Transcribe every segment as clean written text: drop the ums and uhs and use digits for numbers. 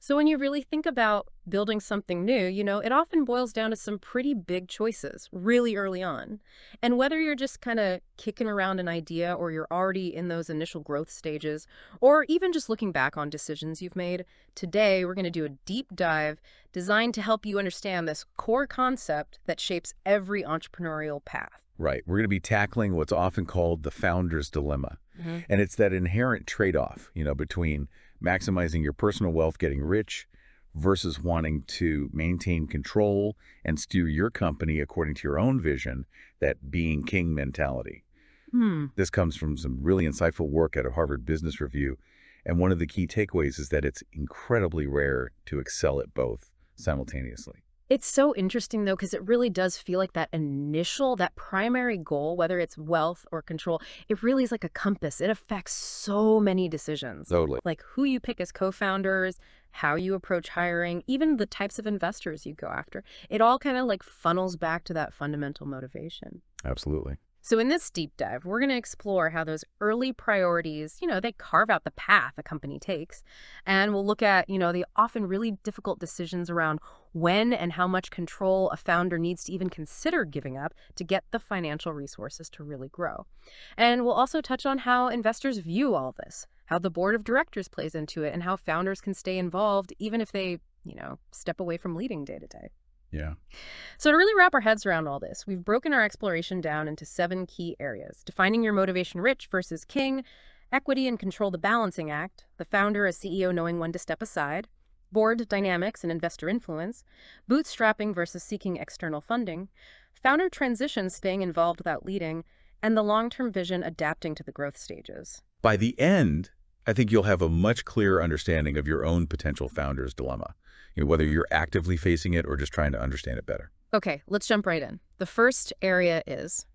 So when you really think about building something new, it often boils down to some pretty big choices really early on. And whether you're just kind of kicking around an idea or you're already in those initial growth stages, or even just looking back on decisions you've made, today we're going to do a deep dive designed to help you understand this core concept that shapes every entrepreneurial path. Right. We're going to be tackling what's often called the founder's dilemma. Hmm. And it's that inherent trade-off, between maximizing your personal wealth, getting rich, versus wanting to maintain control and steer your company according to your own vision, that being king mentality. Hmm. This comes from some really insightful work at a Harvard Business Review. And one of the key takeaways is that it's incredibly rare to excel at both simultaneously. It's so interesting, though, because it really does feel like that primary goal, whether it's wealth or control, it really is like a compass. It affects so many decisions, Totally. like who you pick as co-founders, how you approach hiring, even the types of investors you go after. It all kind of like funnels back to that fundamental motivation. Absolutely. So in this deep dive, we're going to explore how those early priorities, they carve out the path a company takes. And we'll look at, the often really difficult decisions around when and how much control a founder needs to even consider giving up to get the financial resources to really grow. And we'll also touch on how investors view all this, how the board of directors plays into it, and how founders can stay involved even if they, step away from leading day to day. Yeah. So to really wrap our heads around all this, we've broken our exploration down into 7 key areas: defining your motivation rich versus king, equity and control, the balancing act, the founder as CEO knowing when to step aside, board dynamics and investor influence, bootstrapping versus seeking external funding, founder transition staying involved without leading, and the long-term vision adapting to the growth stages. By the end, I think you'll have a much clearer understanding of your own potential founder's dilemma, whether you're actively facing it or just trying to understand it better. Okay, let's jump right in. The first area is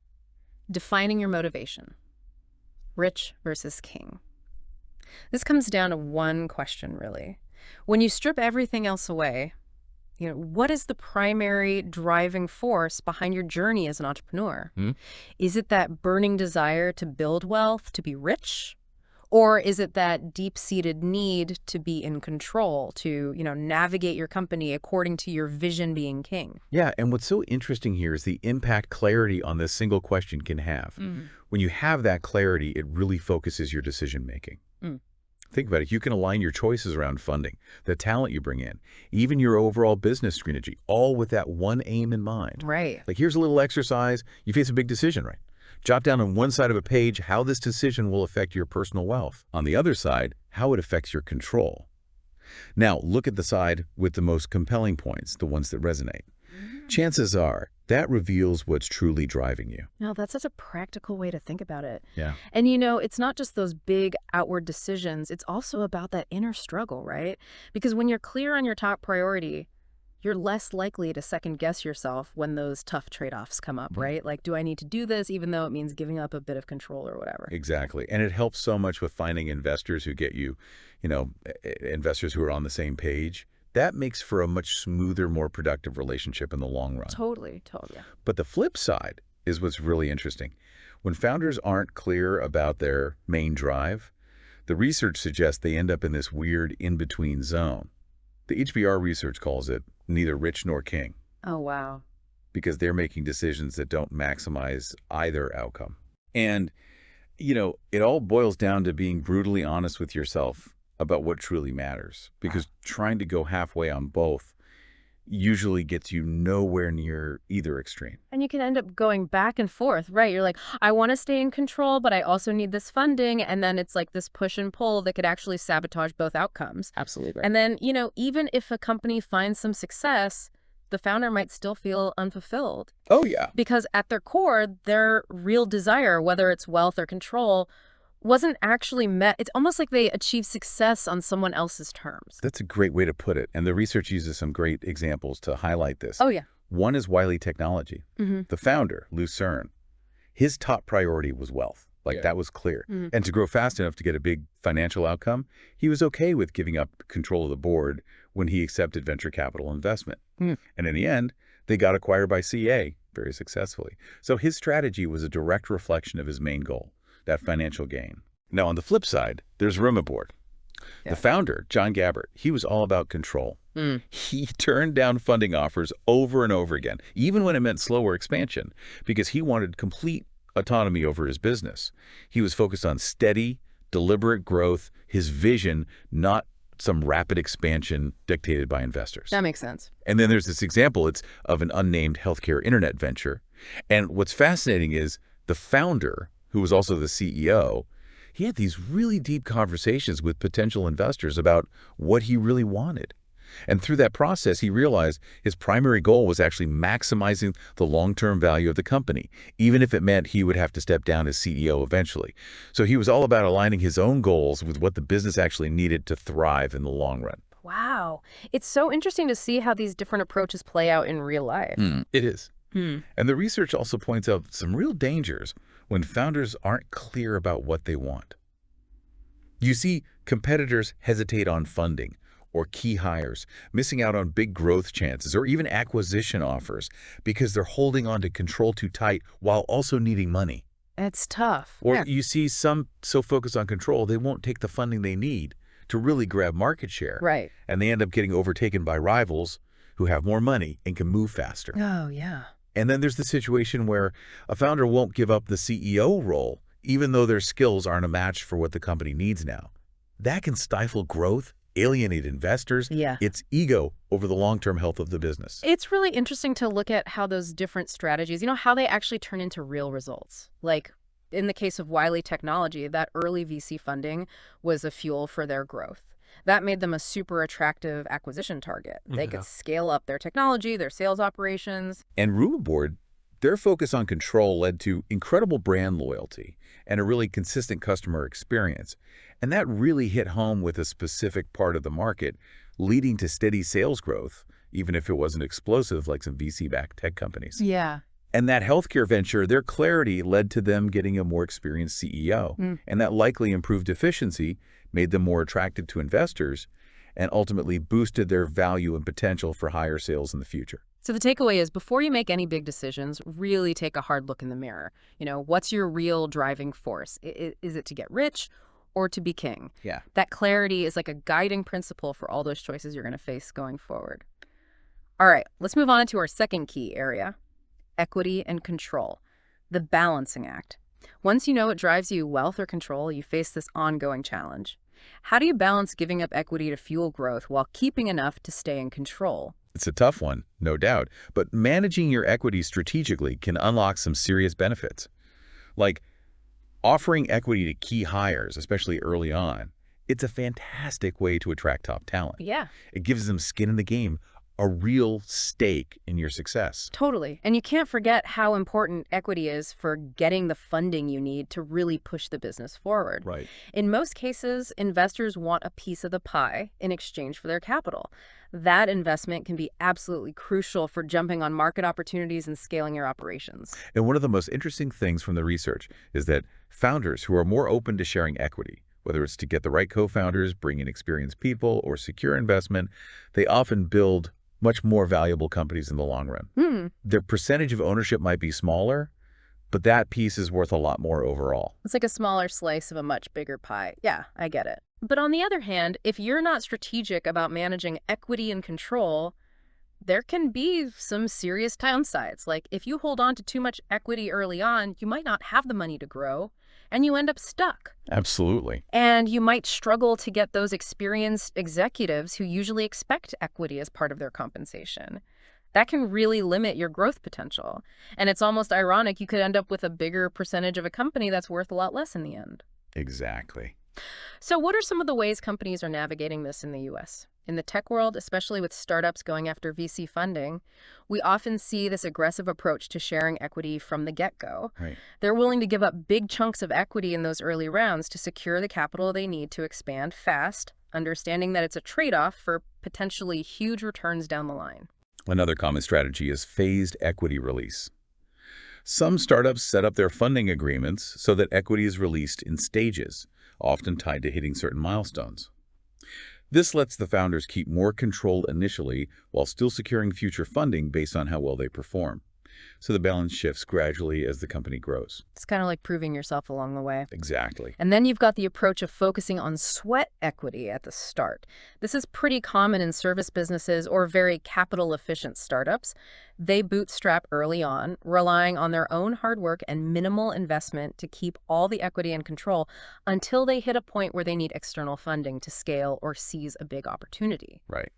defining your motivation. Rich versus king. This comes down to one question, really. When you strip everything else away, what is the primary driving force behind your journey as an entrepreneur? Hmm? Is it that burning desire to build wealth, to be rich? Or is it that deep-seated need to be in control, to, navigate your company according to your vision being king? Yeah, and what's so interesting here is the impact clarity on this single question can have. Mm. When you have that clarity, it really focuses your decision making. Mm. Think about it. You can align your choices around funding, the talent you bring in, even your overall business strategy, all with that one aim in mind. Right. Like, here's a little exercise. You face a big decision, right? Jot down on one side of a page how this decision will affect your personal wealth. On the other side, how it affects your control. Now, look at the side with the most compelling points, the ones that resonate. Chances are that reveals what's truly driving you. No, that's such a practical way to think about it. Yeah. And it's not just those big outward decisions, it's also about that inner struggle, right? Because when you're clear on your top priority, you're less likely to second guess yourself when those tough trade-offs come up, right? Like, do I need to do this even though it means giving up a bit of control or whatever? Exactly. And it helps so much with finding investors who get you, investors who are on the same page. That makes for a much smoother, more productive relationship in the long run. Totally, totally. But the flip side is what's really interesting. When founders aren't clear about their main drive, the research suggests they end up in this weird in-between zone. The HBR research calls it neither rich nor king, Oh, wow. because they're making decisions that don't maximize either outcome. And, it all boils down to being brutally honest with yourself about what truly matters, because trying to go halfway on both usually gets you nowhere near either extreme. And you can end up going back and forth, right? You're like, I want to stay in control, but I also need this funding. And then it's like this push and pull that could actually sabotage both outcomes. Absolutely right. And then, even if a company finds some success, the founder might still feel unfulfilled Oh, yeah. because at their core, their real desire, whether it's wealth or control, wasn't actually met. It's almost like they achieved success on someone else's terms. That's a great way to put it. And the research uses some great examples to highlight this. Oh, yeah. One is Wiley Technology. Mm-hmm. The founder, Lou Cern, his top priority was wealth. Yeah. That was clear. Mhm. And to grow fast enough to get a big financial outcome, he was okay with giving up control of the board when he accepted venture capital investment. Hmm. And in the end, they got acquired by CA very successfully. So his strategy was a direct reflection of his main goal, that financial gain. Now, on the flip side, there's Rimaboard. The Yeah. founder, John Gabbert, he was all about control. Mm. He turned down funding offers over and over again, even when it meant slower expansion, because he wanted complete autonomy over his business. He was focused on steady, deliberate growth, his vision, not some rapid expansion dictated by investors. That makes sense. And then there's this example, it's of an unnamed healthcare internet venture. And what's fascinating is the founder, who was also the CEO, he had these really deep conversations with potential investors about what he really wanted. And through that process, he realized his primary goal was actually maximizing the long-term value of the company, even if it meant he would have to step down as CEO eventually. So he was all about aligning his own goals with what the business actually needed to thrive in the long run. Wow. It's so interesting to see how these different approaches play out in real life. It is. Hmm. And the research also points out some real dangers when founders aren't clear about what they want. You see competitors hesitate on funding or key hires, missing out on big growth chances or even acquisition offers because they're holding on to control too tight while also needing money. It's tough. Or Yeah. you see some so focused on control, they won't take the funding they need to really grab market share. Right. And they end up getting overtaken by rivals who have more money and can move faster. Oh, yeah. And then there's the situation where a founder won't give up the CEO role, even though their skills aren't a match for what the company needs now. That can stifle growth, alienate investors. Yeah. It's ego over the long-term health of the business. It's really interesting to look at how those different strategies, how they actually turn into real results. Like in the case of Wiley Technology, that early VC funding was a fuel for their growth. That made them a super attractive acquisition target. They could scale up their technology, their sales operations. And Rumorboard, their focus on control led to incredible brand loyalty and a really consistent customer experience. And that really hit home with a specific part of the market, leading to steady sales growth, even if it wasn't explosive like some VC-backed tech companies. Yeah. And that healthcare venture, their clarity led to them getting a more experienced CEO. And that likely improved efficiency, made them more attractive to investors, and ultimately boosted their value and potential for higher sales in the future. So the takeaway is before you make any big decisions, really take a hard look in the mirror. What's your real driving force? Is it to get rich or to be king? Yeah. That clarity is like a guiding principle for all those choices you're going to face going forward. All right, let's move on to our second key area, equity and control, the balancing act. Once you know what drives you, wealth or control, you face this ongoing challenge. How do you balance giving up equity to fuel growth while keeping enough to stay in control? It's a tough one, no doubt, but managing your equity strategically can unlock some serious benefits. Like offering equity to key hires, especially early on, it's a fantastic way to attract top talent. Yeah. It gives them skin in the game, a real stake in your success. Totally. And you can't forget how important equity is for getting the funding you need to really push the business forward. Right. In most cases, investors want a piece of the pie in exchange for their capital. That investment can be absolutely crucial for jumping on market opportunities and scaling your operations. And one of the most interesting things from the research is that founders who are more open to sharing equity, whether it's to get the right co-founders, bring in experienced people, or secure investment, they often build much more valuable companies in the long run. Their percentage of ownership might be smaller, but that piece is worth a lot more overall. It's like a smaller slice of a much bigger pie. Yeah, I get it. But on the other hand, if you're not strategic about managing equity and control, there can be some serious downsides. Like if you hold on to too much equity early on, you might not have the money to grow, and you end up stuck. Absolutely. And you might struggle to get those experienced executives who usually expect equity as part of their compensation. That can really limit your growth potential. And it's almost ironic you could end up with a bigger percentage of a company that's worth a lot less in the end. Exactly. So what are some of the ways companies are navigating this in the U.S.? In the tech world, especially with startups going after VC funding, we often see this aggressive approach to sharing equity from the get-go. Right. They're willing to give up big chunks of equity in those early rounds to secure the capital they need to expand fast, understanding that it's a trade-off for potentially huge returns down the line. Another common strategy is phased equity release. Some startups set up their funding agreements so that equity is released in stages, often tied to hitting certain milestones. This lets the founders keep more control initially while still securing future funding based on how well they perform. So the balance shifts gradually as the company grows. It's kind of like proving yourself along the way. Exactly. And then you've got the approach of focusing on sweat equity at the start. This is pretty common in service businesses or very capital efficient startups. They bootstrap early on, relying on their own hard work and minimal investment to keep all the equity and control until they hit a point where they need external funding to scale or seize a big opportunity. Right.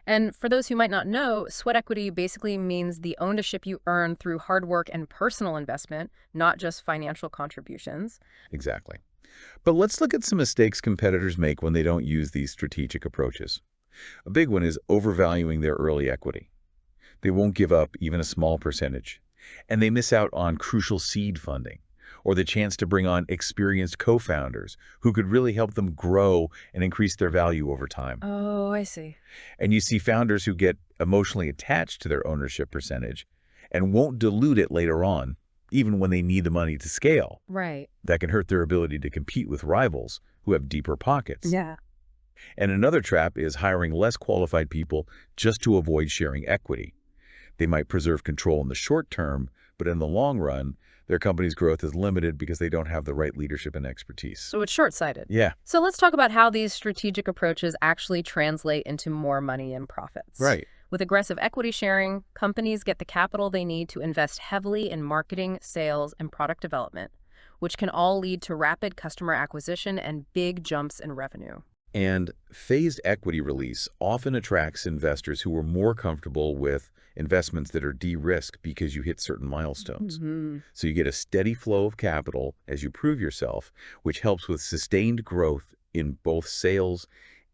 And for those who might not know, sweat equity basically means the ownership you earn through hard work and personal investment, not just financial contributions. Exactly. But let's look at some mistakes competitors make when they don't use these strategic approaches. A big one is overvaluing their early equity. They won't give up even a small percentage, and they miss out on crucial seed funding or the chance to bring on experienced co-founders who could really help them grow and increase their value over time. Oh, I see. And you see founders who get emotionally attached to their ownership percentage and won't dilute it later on, even when they need the money to scale. Right. That can hurt their ability to compete with rivals who have deeper pockets. Yeah. And another trap is hiring less qualified people just to avoid sharing equity. They might preserve control in the short term, but in the long run, their company's growth is limited because they don't have the right leadership and expertise. So it's short-sighted. Yeah, So let's talk about how these strategic approaches actually translate into more money and profits. right. With aggressive equity sharing, companies get the capital they need to invest heavily in marketing, sales, and product development, which can all lead to rapid customer acquisition and big jumps in revenue. And phased equity release often attracts investors who are more comfortable with investments that are de-risked because you hit certain milestones. So you get a steady flow of capital as you prove yourself, which helps with sustained growth in both sales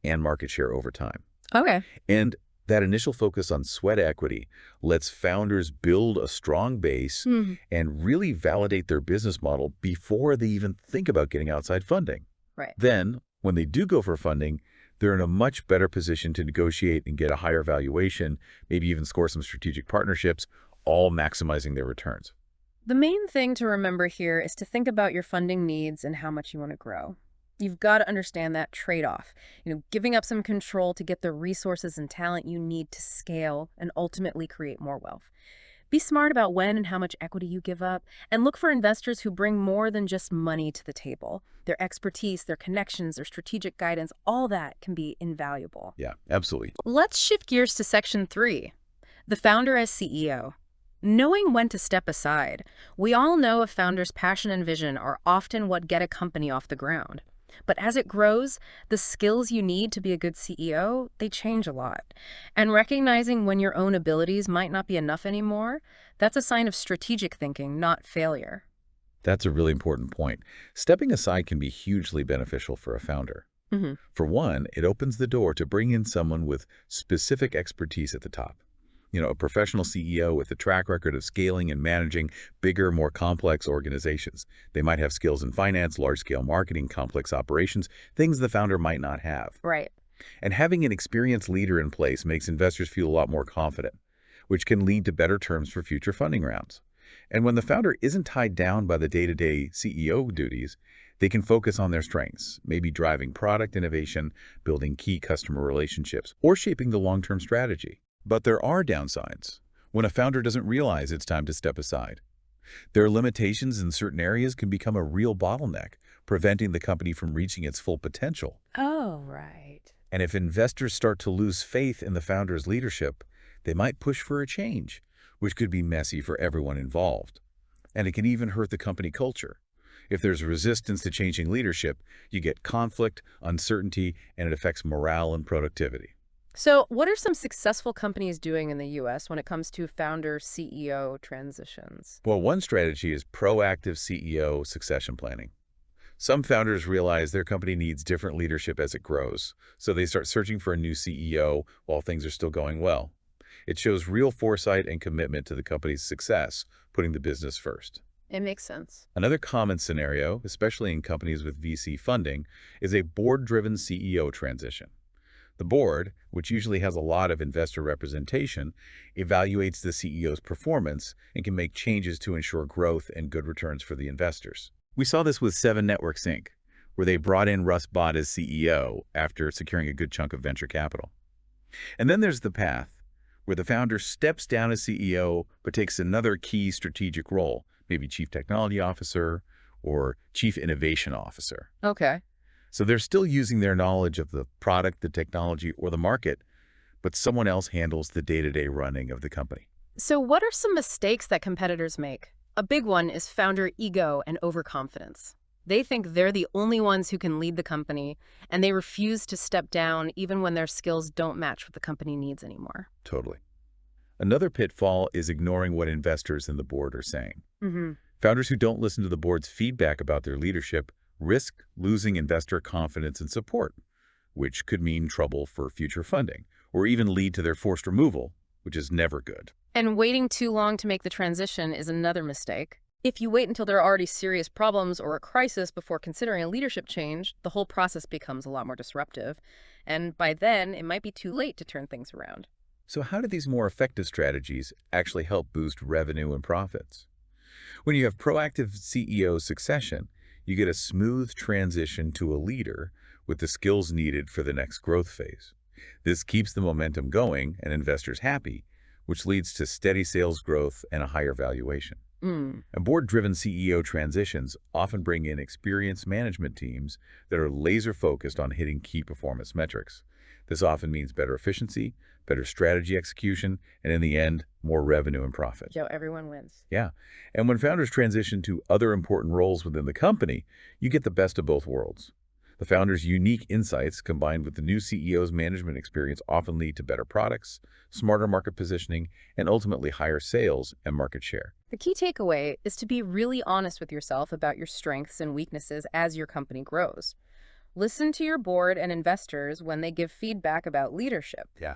and market share over time. Okay. And that initial focus on sweat equity lets founders build a strong base and really validate their business model before they even think about getting outside funding. Right. Then, when they do go for funding, they're in a much better position to negotiate and get a higher valuation, maybe even score some strategic partnerships, all maximizing their returns. The main thing to remember here is to think about your funding needs and how much you want to grow. You've got to understand that trade-off, giving up some control to get the resources and talent you need to scale and ultimately create more wealth. Be smart about when and how much equity you give up, and look for investors who bring more than just money to the table. Their expertise, their connections, their strategic guidance, all that can be invaluable. Yeah, absolutely. Let's shift gears to Section 3, the founder as CEO. Knowing when to step aside. We all know a founder's passion and vision are often what get a company off the ground. But as it grows, the skills you need to be a good CEO, they change a lot. And recognizing when your own abilities might not be enough anymore, that's a sign of strategic thinking, not failure. That's a really important point. Stepping aside can be hugely beneficial for a founder. For one, it opens the door to bring in someone with specific expertise at the top. A professional CEO with a track record of scaling and managing bigger, more complex organizations. They might have skills in finance, large-scale marketing, complex operations, things the founder might not have. Right. And having an experienced leader in place makes investors feel a lot more confident, which can lead to better terms for future funding rounds. And when the founder isn't tied down by the day-to-day CEO duties, they can focus on their strengths, maybe driving product innovation, building key customer relationships, or shaping the long-term strategy. But there are downsides when a founder doesn't realize it's time to step aside. Their limitations in certain areas can become a real bottleneck, preventing the company from reaching its full potential. Oh, right. And if investors start to lose faith in the founder's leadership, they might push for a change, which could be messy for everyone involved. And it can even hurt the company culture. If there's resistance to changing leadership, you get conflict, uncertainty, and it affects morale and productivity. So what are some successful companies doing in the U.S. when it comes to founder-CEO transitions? Well, one strategy is proactive CEO succession planning. Some founders realize their company needs different leadership as it grows, so they start searching for a new CEO while things are still going well. It shows real foresight and commitment to the company's success, putting the business first. It makes sense. Another common scenario, especially in companies with VC funding, is a board-driven CEO transition. The board, which usually has a lot of investor representation, evaluates the CEO's performance and can make changes to ensure growth and good returns for the investors. We saw this with Seven Networks Inc., where they brought in Russ Bott as CEO after securing a good chunk of venture capital. And then there's the path, where the founder steps down as CEO but takes another key strategic role, maybe Chief Technology Officer or Chief Innovation Officer. Okay. So they're still using their knowledge of the product, the technology, or the market, but someone else handles the day-to-day running of the company. So what are some mistakes that competitors make? A big one is founder ego and overconfidence. They think they're the only ones who can lead the company, and they refuse to step down even when their skills don't match what the company needs anymore. Totally. Another pitfall is ignoring what investors and the board are saying. Mm-hmm. Founders who don't listen to the board's feedback about their leadership risk losing investor confidence and support, which could mean trouble for future funding, or even lead to their forced removal, which is never good. And waiting too long to make the transition is another mistake. If you wait until there are already serious problems or a crisis before considering a leadership change, the whole process becomes a lot more disruptive. And by then, it might be too late to turn things around. So how do these more effective strategies actually help boost revenue and profits? When you have proactive CEO succession, you get a smooth transition to a leader with the skills needed for the next growth phase. This keeps the momentum going and investors happy, which leads to steady sales growth and a higher valuation. Mm. And board-driven CEO transitions often bring in experienced management teams that are laser-focused on hitting key performance metrics. This often means better efficiency, better strategy execution, and in the end, more revenue and profit. Joe, everyone wins. Yeah. And when founders transition to other important roles within the company, you get the best of both worlds. The founder's unique insights combined with the new CEO's management experience often lead to better products, smarter market positioning, and ultimately higher sales and market share. The key takeaway is to be really honest with yourself about your strengths and weaknesses as your company grows. Listen to your board and investors when they give feedback about leadership. Yeah.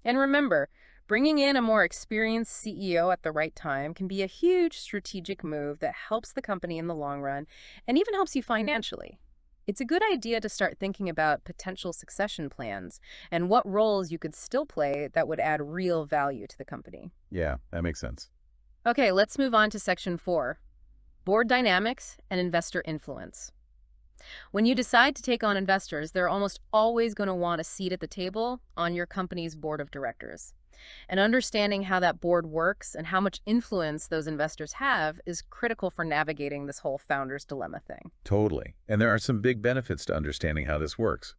And remember, bringing in a more experienced CEO at the right time can be a huge strategic move that helps the company in the long run and even helps you financially. It's a good idea to start thinking about potential succession plans and what roles you could still play that would add real value to the company. Yeah, that makes sense. Okay, let's move on to Section 4, Board Dynamics and Investor Influence. When you decide to take on investors, they're almost always going to want a seat at the table on your company's board of directors. And understanding how that board works and how much influence those investors have is critical for navigating this whole founder's dilemma thing. Totally. And there are some big benefits to understanding how this works.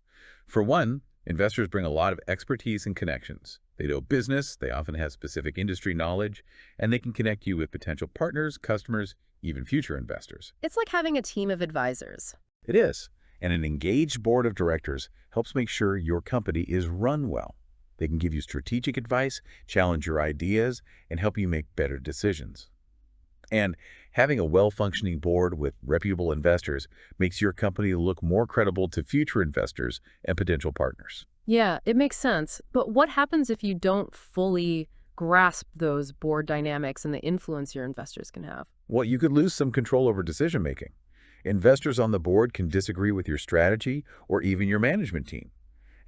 For one, investors bring a lot of expertise and connections. They know business, they often have specific industry knowledge, and they can connect you with potential partners, customers, even future investors. It's like having a team of advisors. It is. And an engaged board of directors helps make sure your company is run well. They can give you strategic advice, challenge your ideas, and help you make better decisions. And having a well-functioning board with reputable investors makes your company look more credible to future investors and potential partners. Yeah, it makes sense. But what happens if you don't fully grasp those board dynamics and the influence your investors can have? Well, you could lose some control over decision-making. Investors on the board can disagree with your strategy or even your management team.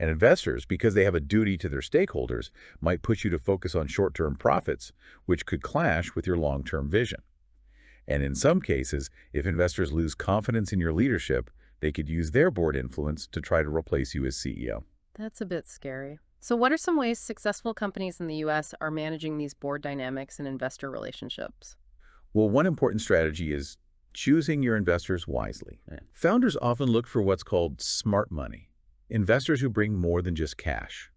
And investors, because they have a duty to their stakeholders, might push you to focus on short-term profits, which could clash with your long-term vision. And in some cases, if investors lose confidence in your leadership, they could use their board influence to try to replace you as CEO. That's a bit scary. So what are some ways successful companies in the U.S. are managing these board dynamics and investor relationships? Well, one important strategy is choosing your investors wisely. Founders often look for what's called smart money, investors who bring more than just cash.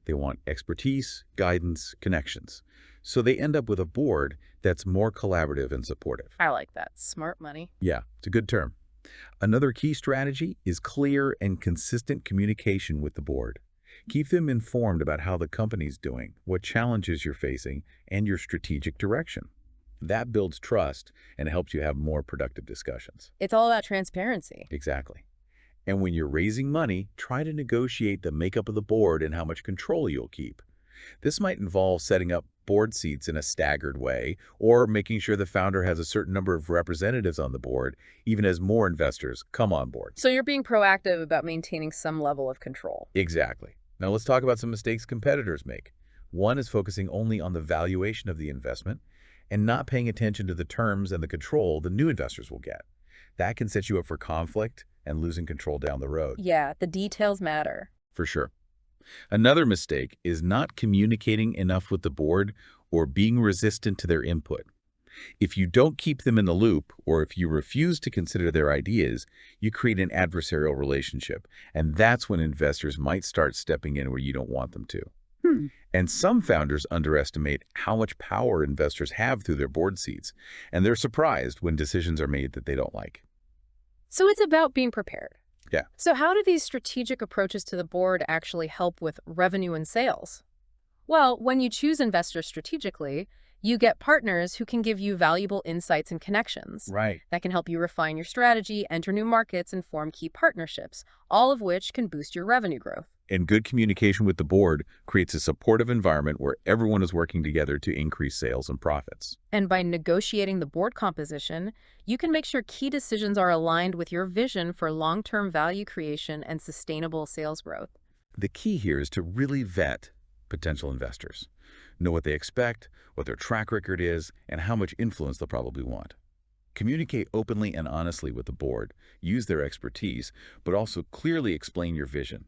They want expertise, guidance, connections. So they end up with a board that's more collaborative and supportive. I like that. Smart money. Yeah, it's a good term. Another key strategy is clear and consistent communication with the board. Keep them informed about how the company's doing, what challenges you're facing, and your strategic direction. That builds trust and helps you have more productive discussions. It's all about transparency. Exactly. And when you're raising money, try to negotiate the makeup of the board and how much control you'll keep. This might involve setting up board seats in a staggered way or making sure the founder has a certain number of representatives on the board, even as more investors come on board. So you're being proactive about maintaining some level of control. Exactly. Now let's talk about some mistakes competitors make. One is focusing only on the valuation of the investment and not paying attention to the terms and the control the new investors will get. That can set you up for conflict and losing control down the road. Yeah, the details matter. For sure. Another mistake is not communicating enough with the board or being resistant to their input. If you don't keep them in the loop, or if you refuse to consider their ideas, you create an adversarial relationship, and that's when investors might start stepping in where you don't want them to. Hmm. And some founders underestimate how much power investors have through their board seats, and they're surprised when decisions are made that they don't like. So it's about being prepared. Yeah. So how do these strategic approaches to the board actually help with revenue and sales? Well, when you choose investors strategically, you get partners who can give you valuable insights and connections Right. that can help you refine your strategy, enter new markets, and form key partnerships, all of which can boost your revenue growth. And good communication with the board creates a supportive environment where everyone is working together to increase sales and profits. And by negotiating the board composition, you can make sure key decisions are aligned with your vision for long-term value creation and sustainable sales growth. The key here is to really vet potential investors. Know what they expect, what their track record is, and how much influence they'll probably want. Communicate openly and honestly with the board, use their expertise, but also clearly explain your vision.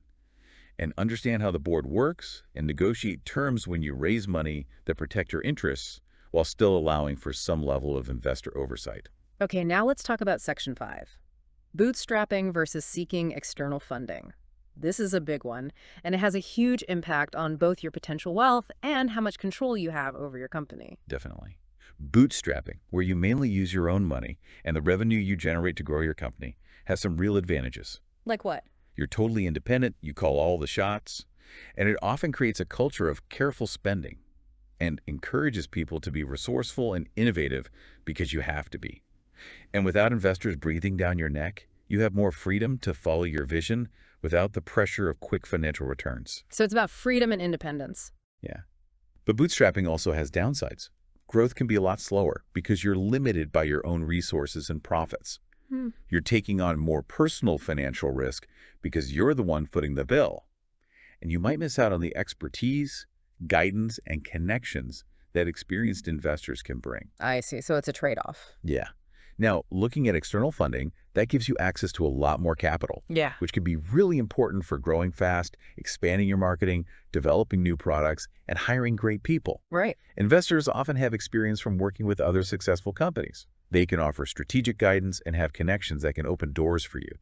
And understand how the board works and negotiate terms when you raise money that protect your interests while still allowing for some level of investor oversight. Okay, now let's talk about Section 5. Bootstrapping versus seeking external funding. This is a big one, and it has a huge impact on both your potential wealth and how much control you have over your company. Definitely. Bootstrapping, where you mainly use your own money and the revenue you generate to grow your company, has some real advantages. Like what? You're totally independent, you call all the shots, and it often creates a culture of careful spending and encourages people to be resourceful and innovative because you have to be. And without investors breathing down your neck, you have more freedom to follow your vision without the pressure of quick financial returns. So it's about freedom and independence. Yeah. But bootstrapping also has downsides. Growth can be a lot slower because you're limited by your own resources and profits. You're taking on more personal financial risk because you're the one footing the bill. And you might miss out on the expertise, guidance, and connections that experienced investors can bring. I see. So it's a trade-off. Yeah. Now, looking at external funding, that gives you access to a lot more capital, Yeah. which can be really important for growing fast, expanding your marketing, developing new products, and hiring great people. Right. Investors often have experience from working with other successful companies. They can offer strategic guidance and have connections that can open doors for you.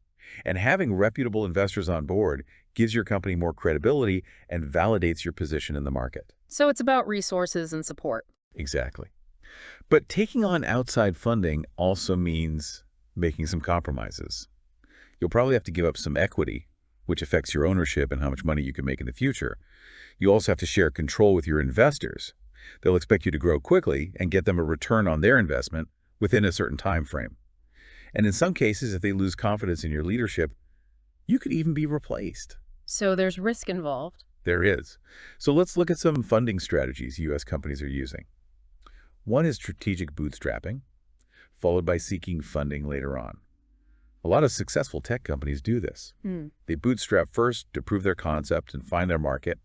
And having reputable investors on board gives your company more credibility and validates your position in the market. So it's about resources and support. Exactly. But taking on outside funding also means making some compromises. You'll probably have to give up some equity, which affects your ownership and how much money you can make in the future. You also have to share control with your investors. They'll expect you to grow quickly and get them a return on their investment within a certain time frame. And in some cases, if they lose confidence in your leadership, you could even be replaced. So there's risk involved. There is. So let's look at some funding strategies U.S. companies are using. One is strategic bootstrapping, followed by seeking funding later on. A lot of successful tech companies do this. They bootstrap first to prove their concept and find their market.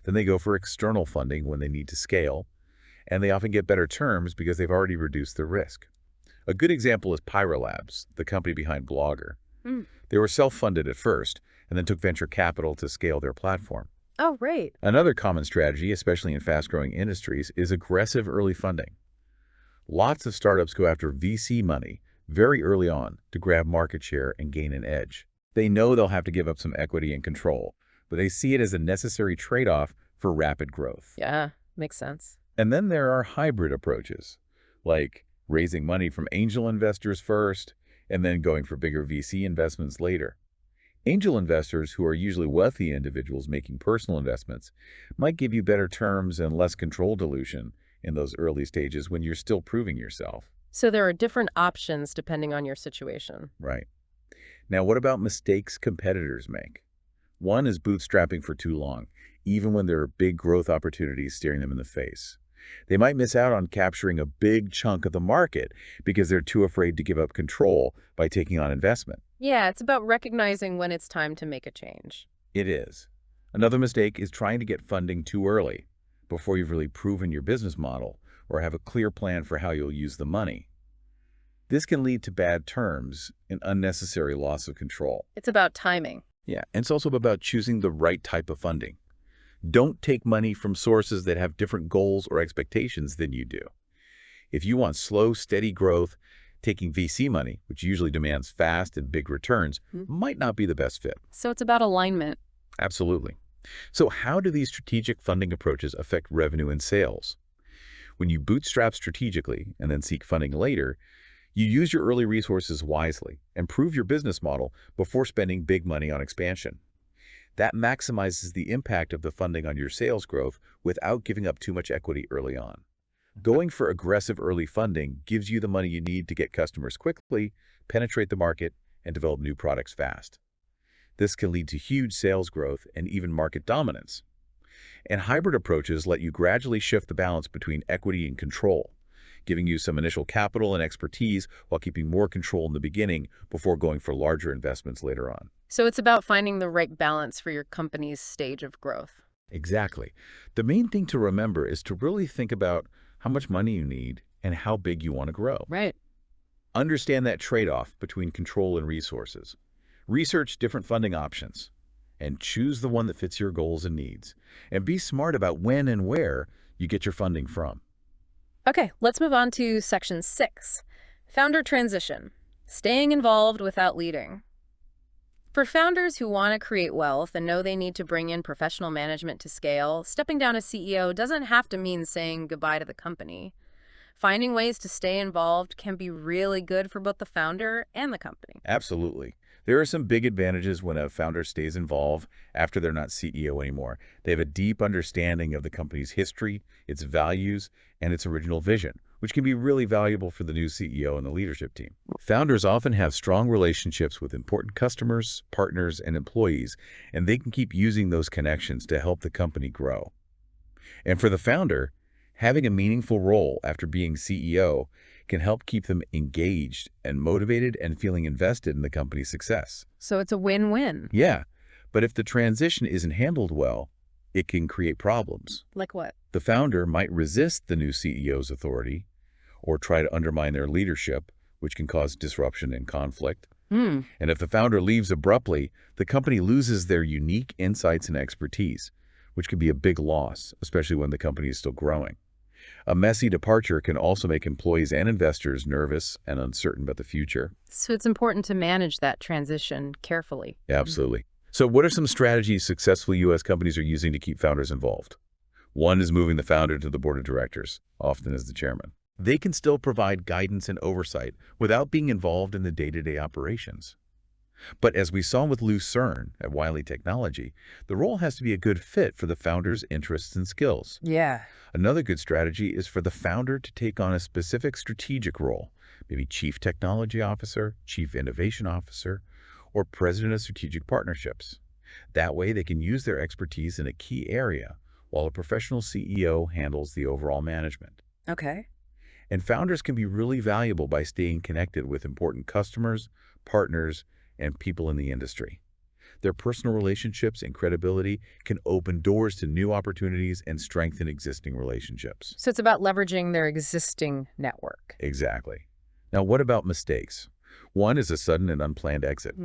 Then they go for external funding when they need to scale. And they often get better terms because they've already reduced the risk. A good example is Pyra Labs, the company behind Blogger. They were self-funded at first and then took venture capital to scale their platform. Oh, right. Another common strategy, especially in fast-growing industries, is aggressive early funding. Lots of startups go after VC money very early on to grab market share and gain an edge. They know they'll have to give up some equity and control, but they see it as a necessary trade-off for rapid growth. Yeah, makes sense. And then there are hybrid approaches, like raising money from angel investors first and then going for bigger VC investments later. Angel investors, who are usually wealthy individuals making personal investments, might give you better terms and less control dilution in those early stages when you're still proving yourself. So there are different options depending on your situation. Right. Now, what about mistakes competitors make? One is bootstrapping for too long, even when there are big growth opportunities staring them in the face. They might miss out on capturing a big chunk of the market because they're too afraid to give up control by taking on investment. Yeah, it's about recognizing when it's time to make a change. It is. Another mistake is trying to get funding too early, before you've really proven your business model or have a clear plan for how you'll use the money. This can lead to bad terms and unnecessary loss of control. It's about timing. Yeah, and it's also about choosing the right type of funding. Don't take money from sources that have different goals or expectations than you do. If you want slow, steady growth, taking VC money, which usually demands fast and big returns, might not be the best fit. So it's about alignment. Absolutely. So how do these strategic funding approaches affect revenue and sales? When you bootstrap strategically and then seek funding later, you use your early resources wisely and prove your business model before spending big money on expansion. That maximizes the impact of the funding on your sales growth without giving up too much equity early on. Going for aggressive early funding gives you the money you need to get customers quickly, penetrate the market, and develop new products fast. This can lead to huge sales growth and even market dominance. And hybrid approaches let you gradually shift the balance between equity and control, giving you some initial capital and expertise while keeping more control in the beginning before going for larger investments later on. So it's about finding the right balance for your company's stage of growth. Exactly. The main thing to remember is to really think about how much money you need and how big you want to grow. Right. Understand that trade-off between control and resources. Research different funding options and choose the one that fits your goals and needs. And be smart about when and where you get your funding from. Okay, let's move on to section 6, founder transition, staying involved without leading. For founders who want to create wealth and know they need to bring in professional management to scale, stepping down as CEO doesn't have to mean saying goodbye to the company. Finding ways to stay involved can be really good for both the founder and the company. Absolutely. There are some big advantages when a founder stays involved after they're not CEO anymore. They have a deep understanding of the company's history, its values, and its original vision, which can be really valuable for the new CEO and the leadership team. Founders often have strong relationships with important customers, partners, and employees, and they can keep using those connections to help the company grow. And for the founder, having a meaningful role after being CEO can help keep them engaged and motivated and feeling invested in the company's success. So it's a win-win. Yeah, but if the transition isn't handled well, it can create problems. Like what? The founder might resist the new CEO's authority or try to undermine their leadership, which can cause disruption and conflict. And if the founder leaves abruptly, the company loses their unique insights and expertise, which can be a big loss, especially when the company is still growing. A messy departure can also make employees and investors nervous and uncertain about the future. So it's important to manage that transition carefully. Absolutely. So what are some strategies successful U.S. companies are using to keep founders involved? One is moving the founder to the board of directors, often as the chairman. They can still provide guidance and oversight without being involved in the day-to-day operations. But as we saw with Lou Cern at Wiley Technology, the role has to be a good fit for the founder's interests and skills. Yeah. Another good strategy is for the founder to take on a specific strategic role, maybe Chief Technology Officer, Chief Innovation Officer, or President of Strategic Partnerships. That way they can use their expertise in a key area while a professional CEO handles the overall management. Okay. And founders can be really valuable by staying connected with important customers, partners, and people in the industry. Their personal relationships and credibility can open doors to new opportunities and strengthen existing relationships. So it's about leveraging their existing network. Exactly. Now, what about mistakes? One is a sudden and unplanned exit.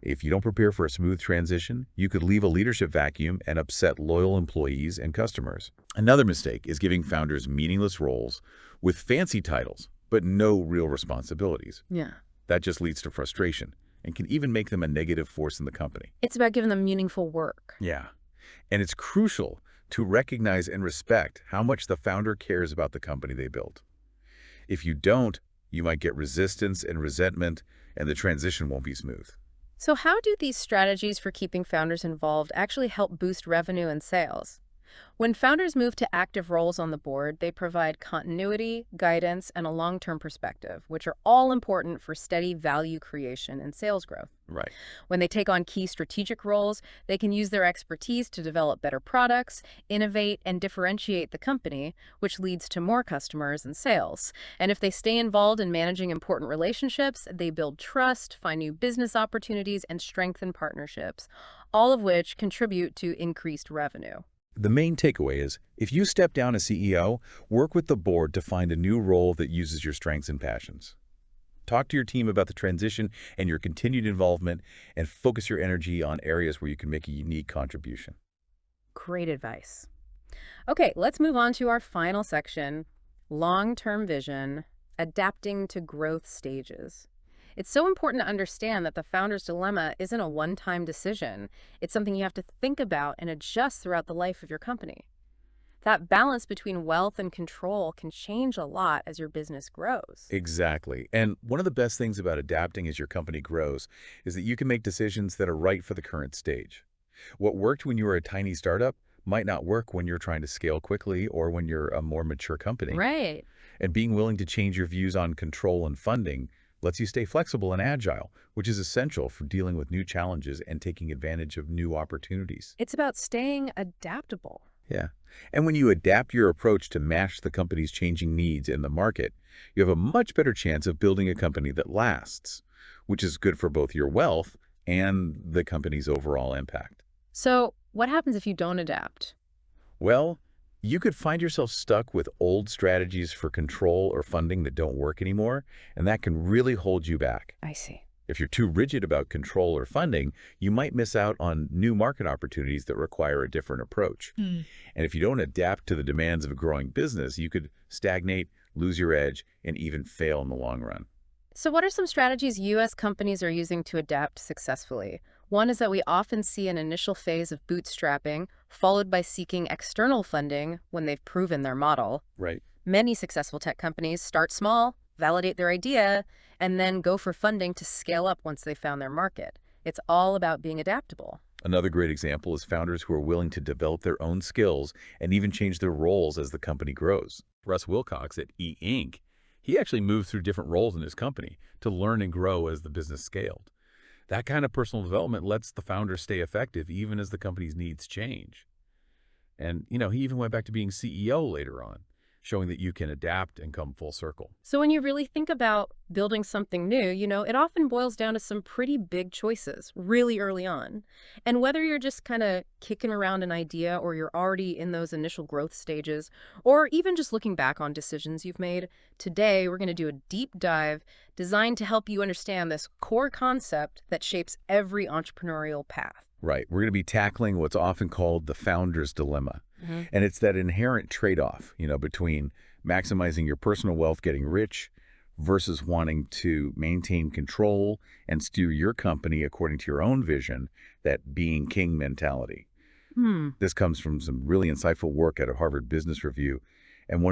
If you don't prepare for a smooth transition, you could leave a leadership vacuum and upset loyal employees and customers. Another mistake is giving founders meaningless roles with fancy titles, but no real responsibilities. Yeah. That just leads to frustration and can even make them a negative force in the company. It's about giving them meaningful work. Yeah. And it's crucial to recognize and respect how much the founder cares about the company they built. If you don't, you might get resistance and resentment, and the transition won't be smooth. So how do these strategies for keeping founders involved actually help boost revenue and sales? When founders move to active roles on the board, they provide continuity, guidance, and a long-term perspective, which are all important for steady value creation and sales growth. Right. When they take on key strategic roles, they can use their expertise to develop better products, innovate, and differentiate the company, which leads to more customers and sales. And if they stay involved in managing important relationships, they build trust, find new business opportunities, and strengthen partnerships, all of which contribute to increased revenue. The main takeaway is, if you step down as CEO, work with the board to find a new role that uses your strengths and passions. Talk to your team about the transition and your continued involvement, and focus your energy on areas where you can make a unique contribution. Great advice. Okay, let's move on to our final section, long-term vision, adapting to growth stages. It's so important to understand that the founder's dilemma isn't a one-time decision. It's something you have to think about and adjust throughout the life of your company. That balance between wealth and control can change a lot as your business grows. Exactly. And one of the best things about adapting as your company grows is that you can make decisions that are right for the current stage. What worked when you were a tiny startup might not work when you're trying to scale quickly or when you're a more mature company. Right. And being willing to change your views on control and funding lets you stay flexible and agile, which is essential for dealing with new challenges and taking advantage of new opportunities. It's about staying adaptable. Yeah. And when you adapt your approach to match the company's changing needs in the market, you have a much better chance of building a company that lasts, which is good for both your wealth and the company's overall impact. So, what happens if you don't adapt? Well, you could find yourself stuck with old strategies for control or funding that don't work anymore, and that can really hold you back. I see. If you're too rigid about control or funding, you might miss out on new market opportunities that require a different approach. And if you don't adapt to the demands of a growing business, you could stagnate, lose your edge, and even fail in the long run. So, what are some strategies U.S. companies are using to adapt successfully? One is that we often see an initial phase of bootstrapping, followed by seeking external funding when they've proven their model. Right. Many successful tech companies start small, validate their idea, and then go for funding to scale up once they've found their market. It's all about being adaptable. Another great example is founders who are willing to develop their own skills and even change their roles as the company grows. Russ Wilcox at E Inc., he actually moved through different roles in his company to learn and grow as the business scaled. That kind of personal development lets the founder stay effective even as the company's needs change. And, he even went back to being CEO later on, showing that you can adapt and come full circle. So when you really think about building something new, it often boils down to some pretty big choices really early on. And whether you're just kind of kicking around an idea or you're already in those initial growth stages, or even just looking back on decisions you've made, today we're going to do a deep dive designed to help you understand this core concept that shapes every entrepreneurial path. Right. We're going to be tackling what's often called the founder's dilemma. Mhm. And it's that inherent trade-off, between maximizing your personal wealth, getting rich, versus wanting to maintain control and steer your company according to your own vision, that being king mentality. Hmm. This comes from some really insightful work out of Harvard Business Review. And one of